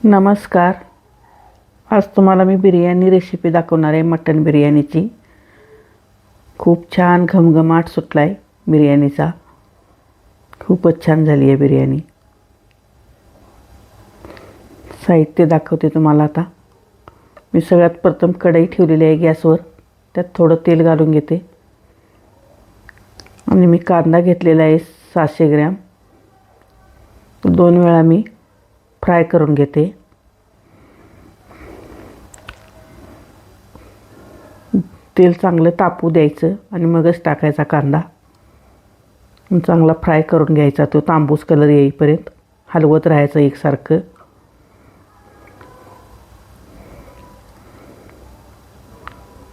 नमस्कार. आज तुम्हाला मी बिर्याणी रेसिपी दाखवणार आहे. मटण बिर्याणीची खूप छान घमघमाट सुटला आहे बिर्याणीचा. खूपच छान झाली आहे बिर्याणी. साहित्य दाखवते तुम्हाला. आता मी सगळ्यात प्रथम कढई ठेवलेली आहे गॅसवर. त्यात थोडं तेल घालून घेते आणि मी कांदा घेतलेला आहे 700 ग्रॅम. 2 वेळा मी फ्राय करून घेते. तेल चांगलं तापू द्यायचं आणि मगच टाकायचा कांदा. चांगला फ्राय करून घ्यायचा. तो तांबूस कलर येईपर्यंत हलवत राहायचं एकसारखं.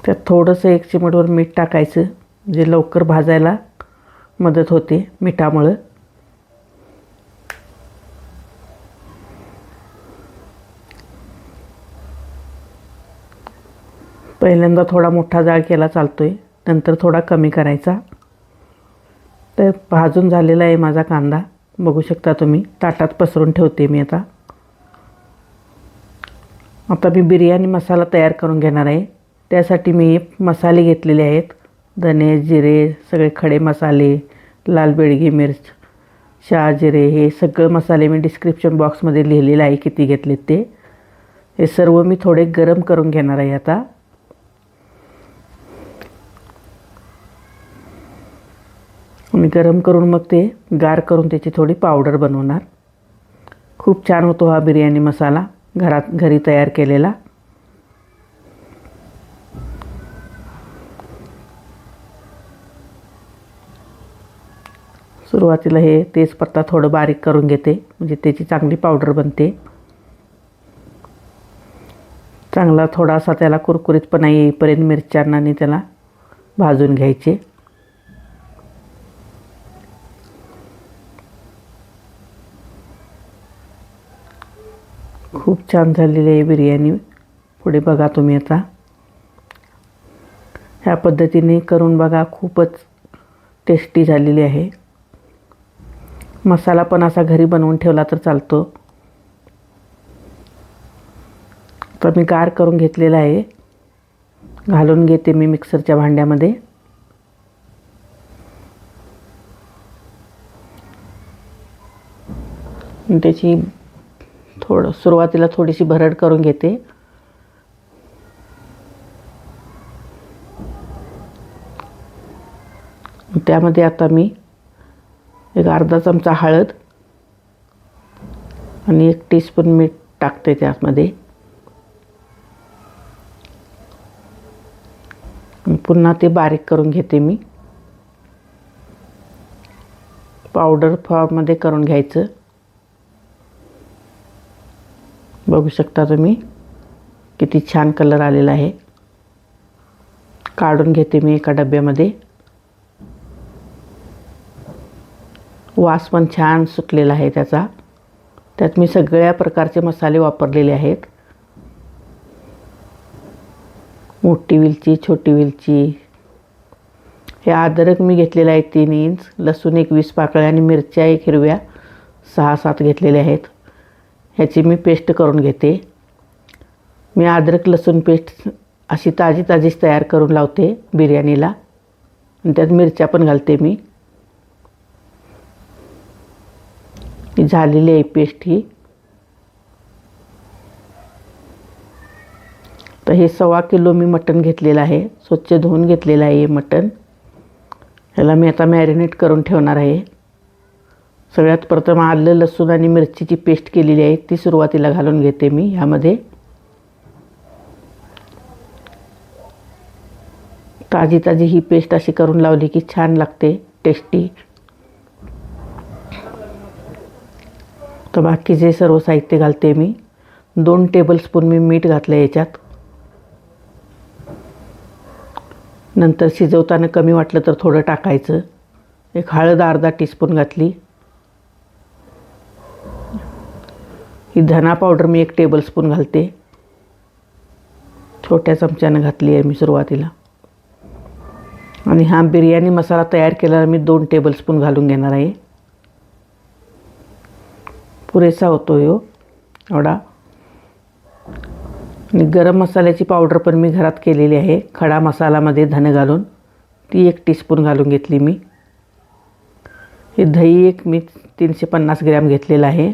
त्यात थोडंसं 1 चिमटभर मीठ टाकायचं, म्हणजे लवकर भाजायला मदत होते मिठामुळं. पहिल्यांदा थोडा मोठा जाळ केला चालतोय, नंतर थोडा कमी करायचा. तर भाजून झालेला आहे माझा कांदा, बघू शकता तुम्ही. ताटात पसरून ठेवते मी. आता मी बिर्याणी मसाला तयार करून घेणार आहे. त्यासाठी मी मसाले घेतलेले आहेत. धने, जिरे, सगळे खडे मसाले, लाल बेडगी मिर्च, शहाजिरे, हे सगळं मसाले मी डिस्क्रिप्शन बॉक्समध्ये लिहिलेलं आहे किती घेतलेत ते. हे सर्व मी थोडे गरम करून घेणार आहे आता. मी गरम करून मग ते गार करून त्याची थोडी पावडर बनवणार. खूप छान होतो हा बिर्याणी मसाला घरी तयार केलेला. सुरुवातीला हे तेजपत्ता थोडं बारीक करून घेते, म्हणजे त्याची चांगली पावडर बनते. चांगला थोडासा त्याला कुरकुरीतपणा येईपर्यंत मिरच्यांना त्याला भाजून घ्यायचे. खूप छान झालेली आहे बिर्याणी. पुढे बघा तुम्ही. आता ह्या पद्धतीने करून बघा, खूपच टेस्टी झालेली आहे. मसाला पण असा घरी बनवून ठेवला तर चालतो. तर मी गार करून घेतलेला आहे. घालून घेते मी मिक्सरच्या भांड्यामध्ये. त्याची सुरुवातीला थोडीशी भरड करून घेते. त्यामध्ये आता मी एक अर्धा चमचा हळद आणि 1 टीस्पून मीठ टाकते त्यामध्ये. पुन्हा ते बारीक करून घेते मी. पावडर फॉर्ममध्ये करून घ्यायचं. बघू शकता तुम्ही किती छान कलर आलेला आहे. काढून घेते मी एका डब्यामध्ये. वास पण छान सुटलेला आहे त्याचा. त्यात मी सगळ्या प्रकारचे मसाले वापरलेले आहेत. मोठी वेलची, छोटी वेलची, हे अद्रक मी घेतलेलं आहे 3 इंच, लसूण 20 पाकळ्या आणि मिरच्या 1 हिरव्या 6-7 घेतलेल्या आहेत. ह्याची मी पेस्ट करून घेते. मी अद्रक लसूण पेस्ट अशी ताजीच तयार करून लावते बिर्याणीला. आणि त्यात मिरच्या पण घालते मी. झालेली आहे पेस्ट ही. तर हे 1.25 किलो मी मटण घेतलेलं आहे. स्वच्छ धुवून घेतलेलं आहे हे मटण. ह्याला मी आता मॅरिनेट करून ठेवणार आहे. सगळ्यात प्रथम आलं, लसूण आणि मिरचीची पेस्ट केलेली आहे ती सुरुवातीला घालून घेते मी ह्यामध्ये. ताजी ही पेस्ट अशी करून लावली की छान लागते, टेस्टी. तर बाकीचे सर्व साहित्य घालते मी. 2 टेबलस्पून मी मीठ घातलं याच्यात. नंतर शिजवताना कमी वाटलं तर थोडं टाकायचं. एक हळद अर्धा टीस्पून घातली. ही धना पावडर मी 1 टेबलस्पून घालते. छोट्या चमच्यानं घातली आहे मी सुरुवातीला. आणि हा बिर्याणी मसाला तयार केलेला मी 2 टेबलस्पून घालून घेणार आहे. पुरेसा होतो एवढा. आणि गरम मसाल्याची पावडर पण मी घरात केलेली आहे, खडा मसालामध्ये धने घालून, ती 1 टीस्पून घालून घेतली मी. हे दही एक मी 350 ग्रॅम घेतलेलं आहे.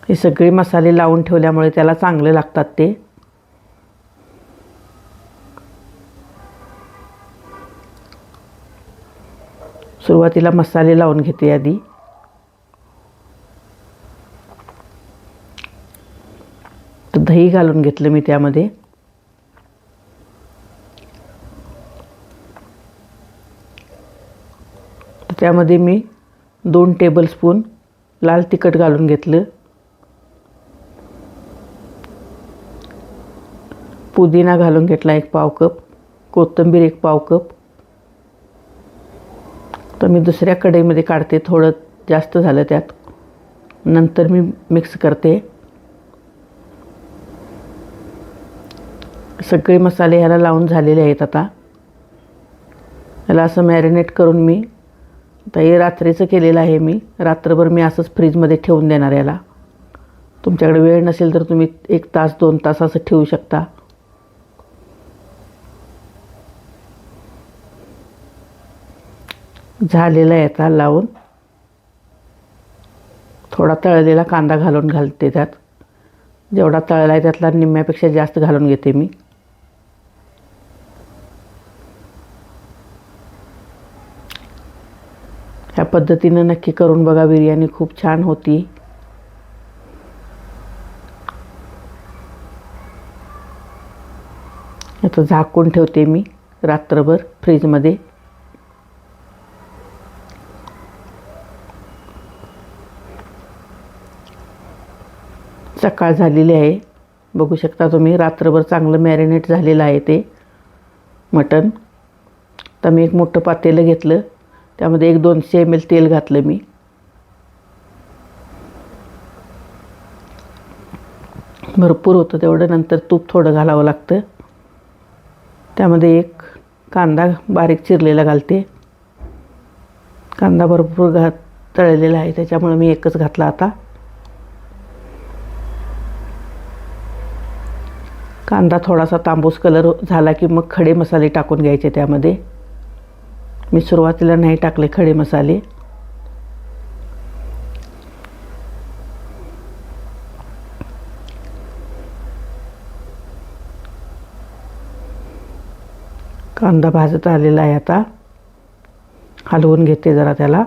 हे सगळे मसाले लावून ठेवल्यामुळे त्याला चांगले लागतात ते. सुरुवातीला मसाले लावून घेते आधी. तर दही घालून घेतलं मी त्यामध्ये. त्यामध्ये मी 2 टेबलस्पून लाल तिखट घालून घेतलं. पुदिना घालून घेतला 1 पाव कप, कोथिंबीर 1 पाव कप. तर मी दुसऱ्या कढईमध्ये काढते, थोडं जास्त झालं त्यात, नंतर मी मिक्स करते. सगळे मसाले ह्याला लावून झालेले आहेत. आता ह्याला असं मॅरिनेट करून मी, आता हे रात्रीचं केलेलं आहे मी, रात्रभर मी असंच फ्रीजमध्ये ठेवून देणार. याला तुमच्याकडे वेळ नसेल तर तुम्ही 1 तास 2 तास असं ठेवू शकता. झालेला आहे आता लावून. थोडा तळलेला कांदा घालते त्यात. जेवढा तळला आहे त्यातला निम्म्यापेक्षा जास्त घालून घेते मी. ह्या पद्धतीनं नक्की करून बघा, बिर्याणी खूप छान होती. आता झाकून ठेवते मी रात्रभर फ्रीजमध्ये. सकाळ झालेली आहे, बघू शकता तुम्ही. रात्रभर चांगलं मॅरिनेट झालेलं आहे ते मटण. तर मी एक मोठं पातेलं घेतलं, त्यामध्ये 200 ml तेल घातलं मी. भरपूर होतं तेवढं. नंतर तूप थोडं घालावं लागतं. त्यामध्ये 1 कांदा बारीक चिरलेला घालते. कांदा भरपूर तळलेला आहे त्याच्यामुळे मी 1च घातला. आता कांदा थोडासा तांबूस कलर झाला की मग खडे मसाले टाकून घ्यायचे त्यामध्ये. मी सुरुवातीला नाही टाकले खडे मसाले. कांदा भाजत आलेला आहे. आता हलवून घेते जरा त्याला.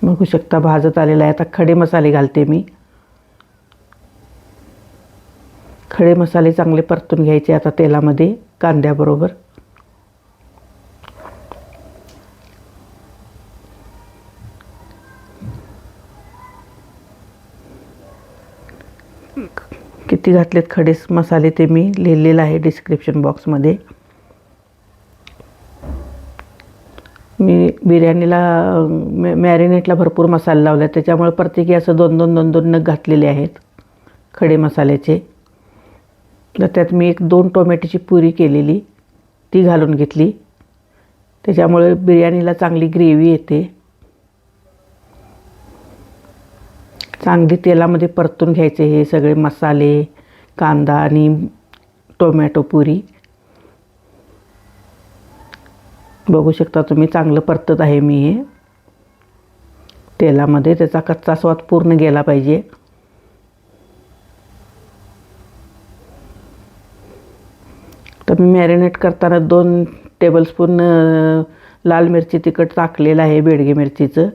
बघू शकता भाजत आलेला आहे. आता खडे मसाले घालते मी. खडे मसाले चांगले परतून घ्यायचे आता तेलामध्ये कांद्याबरोबर. किती घातलेत खडे मसाले ते मी लिहिलेलं आहे डिस्क्रिप्शन बॉक्समध्ये. मी बिर्याणीला मॅरिनेटला भरपूर मसाले लावले, त्याच्यामुळे प्रत्येकी असं 2-2 नग घातलेले आहेत खडे मसाल्याचे. तर त्यात मी 1-2 टोमॅटोची प्युरी केलेली ती घालून घेतली. त्याच्यामुळे बिर्याणीला चांगली ग्रेव्ही येते. चांगली तेलामध्ये परतून घ्यायचे हे सगळे मसाले, कांदा आणि टोमॅटो प्युरी. बघू शकता तुम्ही चांगलं परतत आहे मी हे तेलामध्ये. त्याचा कच्चा स्वाद पूर्ण गेला पाहिजे. तर मी मॅरिनेट करताना 2 टेबलस्पून लाल मिरची तिखट टाकलेलं आहे, बेडगे मिरचीचं.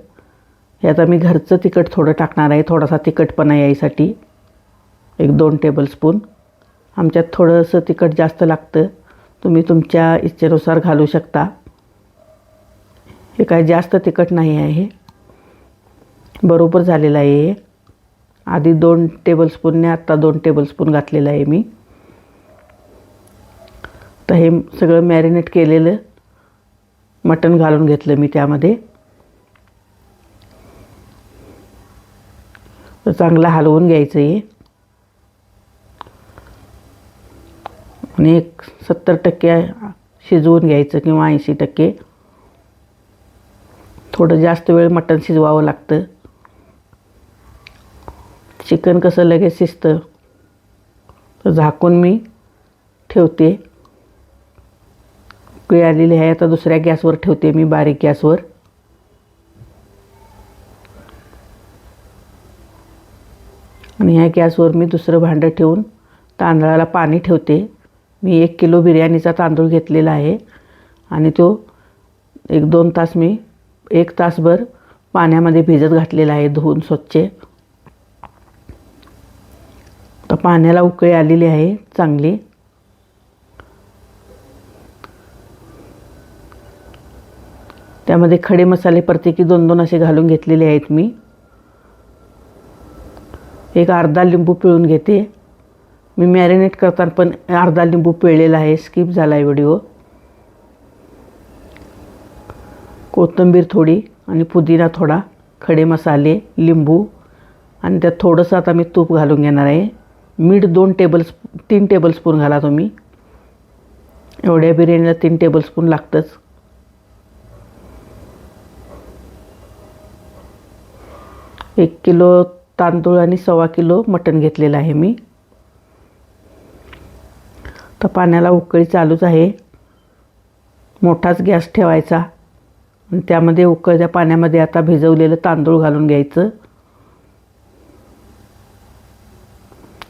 हे आता मी घरचं तिखट थोडं टाकणार आहे, थोडासा तिखटपणा यायसाठी. 1-2 टेबलस्पून. आमच्यात थोडंसं तिखट जास्त लागतं, तुम्ही तुमच्या इच्छेनुसार घालू शकता. हे काय जास्त तिखट नाही आहे, हे बरोबर झालेलं आहे. हे आधी 2 टेबलस्पूनने आत्ता 2 टेबलस्पून घातलेलं आहे मी. तर हे सगळं मॅरिनेट केलेलं मटण घालून घेतलं मी त्यामध्ये. तर चांगलं हलवून घ्यायचं हे. आणि 70% शिजवून घ्यायचं किंवा 80%. थोडं जास्त वेळ मटण शिजवावं लागतं. चिकन कसं लगेच शिजतं, तर झाकून मी ठेवते. उकळी आलेली आहे. आता दुसऱ्या गॅसवर ठेवते मी, बारीक गॅसवर. आणि ह्या गॅसवर मी दुसरं भांडं ठेवून तांदळाला पाणी ठेवते. मी 1 किलो बिर्याणीचा तांदूळ घेतलेला आहे आणि तो 1-2 तास मी 1 तासभर पाण्यामध्ये भिजत घातलेला आहे, धुवून स्वच्छ. तर पाण्याला उकळी आलेली आहे चांगली. त्यामध्ये खडे मसाले प्रत्येकी 2-2 असे घालून घेतलेले आहेत मी. एक अर्धा लिंबू पिळून घेते. मी मॅरिनेट करताना पण अर्धा लिंबू पिळलेला आहे, स्किप झाला आहे व्हिडिओ. कोथिंबीर थोडी आणि पुदिना थोडा, खडे मसाले, लिंबू आणि त्यात थोडंसं आता मी तूप घालून घेणार आहे. मीठ 3 टेबलस्पून घाला तुम्ही. एवढ्या बिर्याणीला 3 टेबलस्पून लागतंच. एक किलो तांदूळ आणि 1.25 किलो मटण घेतलेलं आहे मी. तर पाण्याला उकळी चालूच आहे. मोठाच गॅस ठेवायचा आणि त्यामध्ये उकळत्या पाण्यामध्ये आता भिजवलेलं तांदूळ घालून घ्यायचं.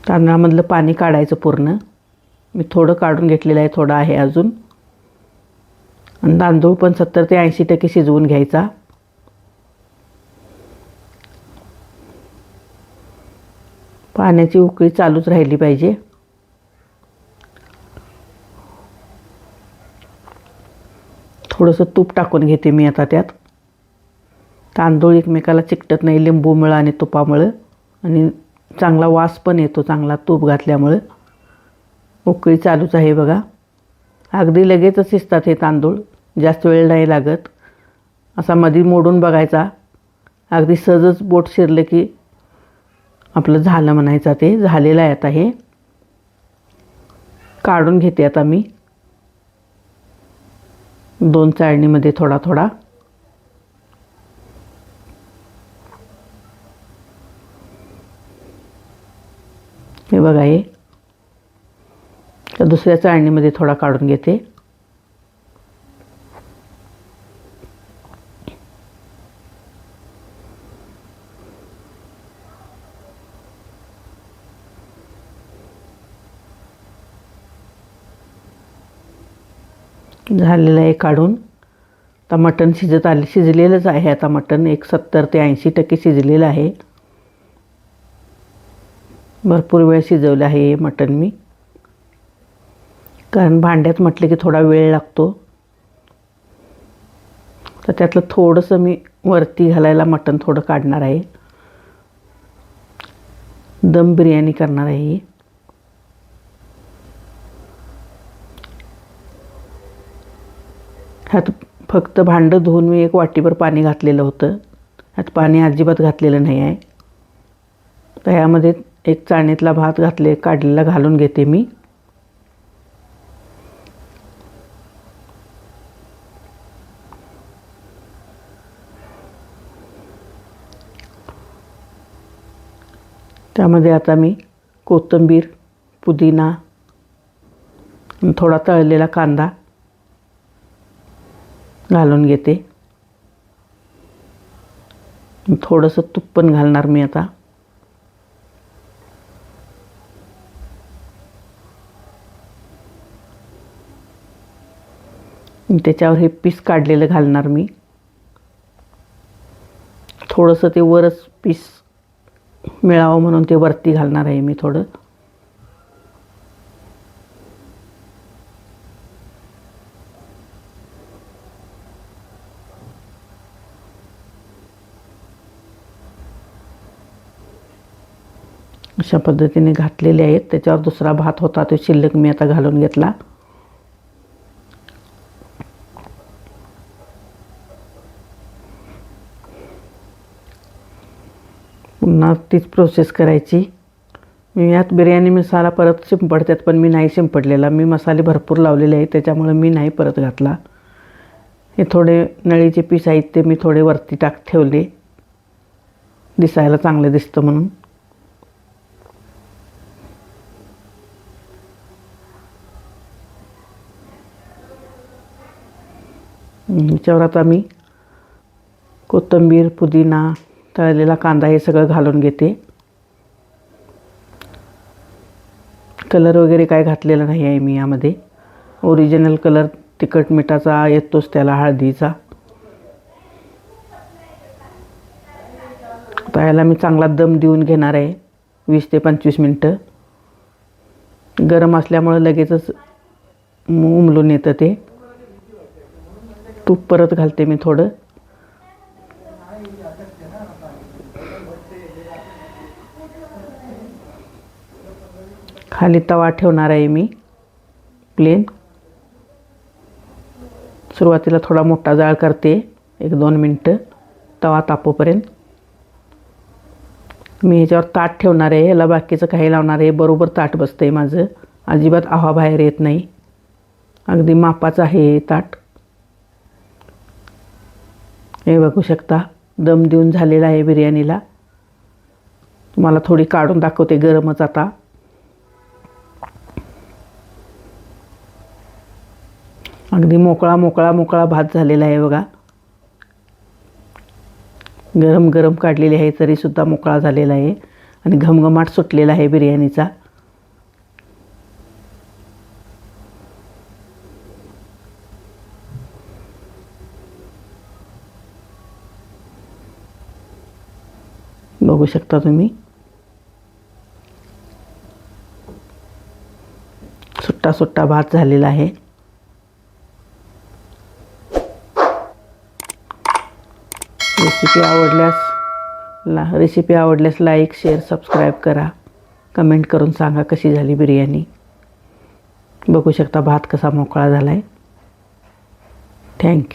तांदळामधलं पाणी काढायचं पूर्ण. मी थोडं काढून घेतलेलं आहे, थोडं आहे अजून. आणि तांदूळ पण 70 ते 80% शिजवून घ्यायचा. पाण्याची उकळी चालूच राहिली पाहिजे. थोडंसं तूप टाकून घेते मी आता त्यात. तांदूळ एकमेकाला चिकटत नाही लिंबूमुळं आणि तुपामुळं, आणि चांगला वास पण येतो चांगला तूप घातल्यामुळं. उकळी चालूच आहे बघा. अगदी लगेचच शिजतात हे तांदूळ, जास्त वेळ नाही लागत. असा मधी मोडून बघायचा, अगदी सहजच बोट शिरलं की आपलं झालं म्हणायचं. ते झालेलं आहे. आता हे काढून घेते आता मी 2 चाळणीमध्ये थोडा थोडा. हे बघा, हे दुसऱ्या चाळणीमध्ये थोडा काढून घेते. झालेलं आहे काढून. आता मटण शिजलेलंच आहे. आता मटण 70 ते 80% शिजलेलं आहे. भरपूर वेळ शिजवलं आहे हे मटण मी, कारण भांड्यात म्हटलं की थोडा वेळ लागतो. तर त्यातलं थोडंसं मी वरती घालायला मटण थोडं काढणार आहे. दम बिर्याणी करणार आहे. ह्यात फक्त भांडं धुवून मी 1 वाटीभर पाणी घातलेलं होतं. ह्यात पाणी अजिबात घातलेलं नाही आहे. तर ह्यामध्ये 1 चाळणीतला भात काढलेला घालून घेते मी. त्यामध्ये आता मी कोथिंबीर, पुदिना, थोडा तळलेला कांदा घालून घेते. थोडंसं तूप पण घालणार मी आता. त्याच्यावर हे पीस काढलेलं घालणार मी. थोडंसं ते वरच पीस मिळावं म्हणून ते वरती घालणार आहे मी थोडं. अशा पद्धतीने घातलेले आहेत. त्याच्यावर दुसरा भात होता तो शिल्लक मी आता घालून घेतला. पुन्हा तीच प्रोसेस करायची. मी यात बिर्याणी मसाला परत शिंपडतात, पण मी नाही शिंपडलेला. मी मसाले भरपूर लावलेले आहेत, त्याच्यामुळे मी नाही परत घातला. हे थोडे नळीचे पीस आहेत ते मी थोडे वरती ठेवले, दिसायला चांगलं दिसतं म्हणून. ह्याच्यावर आता मी कोथिंबीर, पुदिना, तळलेला कांदा हे सगळं घालून घेते. कलर वगैरे काय घातलेला नाही आहे मी यामध्ये. ओरिजिनल कलर तिखट मिठाचा येतोच त्याला, हळदीचा. आता याला मी चांगला दम देऊन घेणार आहे 20 ते 25 मिनटं. गरम असल्यामुळं लगेचच उमलून येतं ते. तूप परत घालते मी थोडं. खाली तवा ठेवणार आहे मी प्लेन. सुरुवातीला थोडा मोठा जाळ करते 1-2 मिनटं तवा तापोपर्यंत. मी ह्याच्यावर ताट ठेवणार आहे. याला बाकीचं काही लावणार आहे. बरोबर ताट बसतं आहे माझं. अजिबात हवा बाहेर येत नाही. अगदी मापाचं आहे हे ताट. हे बघू शकता दम देऊन झालेला आहे बिर्याणीला. तुम्हाला थोडी काढून दाखवते गरमच आता. अगदी मोकळा मोकळा मोकळा भात झालेला आहे बघा. गरम गरम काढलेली आहे तरीसुद्धा मोकळा झालेला आहे आणि घमघमाट सुटलेला आहे बिर्याणीचा. बघू शकता तुम्ही. सुट्टा सुट्टा भात झालेला आहे. रेसिपी आवडल्यास लाईक, शेअर, सबस्क्राईब करा. कमेंट करून सांगा कशी झाली बिर्याणी. बघू शकता भात कसा मोकळा झाला आहे. थँक्यू.